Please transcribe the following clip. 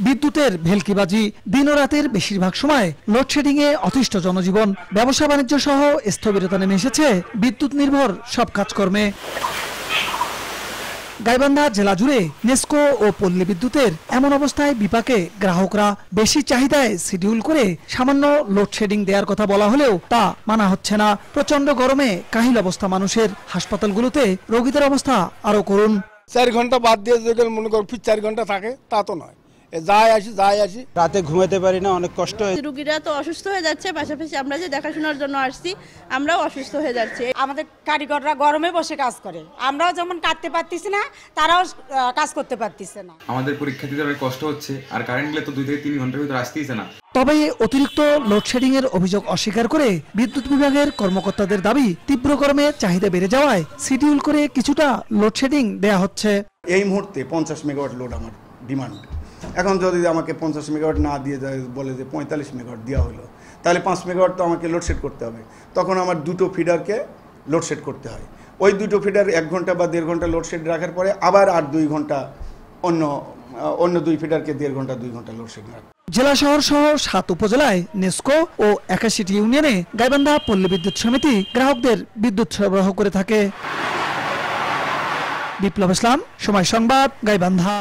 বিদ্যুতের ভেলকিবাজি, দিন ও রাতের বেশিরভাগ সময় লোডশেডিংয়ে অতিষ্ঠ জনজীবন, ব্যবসা বাণিজ্য সহ স্থবিরতা নেমে এসেছে বিদ্যুৎ নির্ভর সব কাজকর্মে। গাইবান্ধা জেলা জুড়ে নেসকো ও পল্লী বিদ্যুতের এমন অবস্থায় বিপাকে গ্রাহকরা। বেশি চাহিদায় শিডিউল করে সামান্য লোডশেডিং দেওয়ার কথা বলা হলেও তা মানা হচ্ছে না। প্রচন্ড গরমে কাহিল অবস্থা মানুষের। হাসপাতালগুলোতে রোগীদের অবস্থা আরো করুন। 4 ঘন্টা বাদ দিয়ে যদি মনে করো 4 ঘন্টা থাকে তা তো নয়, যায় আসি রাতে ঘুমাতে পারি না, অনেক কষ্ট হয়। রোগীরা তো অসুস্থ হয়ে যাচ্ছে, পাশাপাশি আমরা যে দেখাশোনার জন্য আসছি আমরাও অসুস্থ হয়ে যাচ্ছি। আমাদের কারিগররা গরমে বসে কাজ করে, আমরাও যেমন কাটতে পারতেছি না, তারাও কাজ করতে পারতেছে না। আমাদের পরীক্ষার্থীদের অনেক কষ্ট হচ্ছে, আর কারেন্ট গেলে তো 2 থেকে 3 ঘন্টার ভিতরে আসতেইছে না। তবে অতিরিক্ত লোডশেডিং এর অভিযোগ অস্বীকার করে বিদ্যুৎ বিভাগের কর্মকর্তাদের দাবি, তীব্র গরমে চাহিদা বেড়ে যাওয়ায় শিডিউল করে কিছুটা লোডশেডিং দেয়া হচ্ছে। এই মুহূর্তে 50 মেগাওয়াট লোড আমার ডিমান্ড। এখন যদি আমাকে 50 মেগাওয়াট না দিয়ে যায়, বলে যে 45 মেগাওয়াট দেওয়া হলো, তাহলে 5 মেগাওয়াট তো আমাকে লোডশেড করতে হবে। তখন আমার 2টো ফিডারকে লোডশেড করতে হয়। ওই 2টো ফিডার 1 ঘন্টা বা 1.5 ঘন্টা লোডশেড রাখার পরে আবার আর 2 ঘন্টা অন্য 2 ফিডারকে 1.5 ঘন্টা 2 ঘন্টা লোডশেড রাখে। জেলা শহর সহ 7 উপজেলায় নেসকো ও 81টি ইউনিয়নে গাইবান্ধা পল্লী বিদ্যুৎ সমিতি গ্রাহকদের বিদ্যুৎ সরবরাহ করে থাকে। বিপ্লব ইসলাম, সময় সংবাদ, গাইবান্ধা।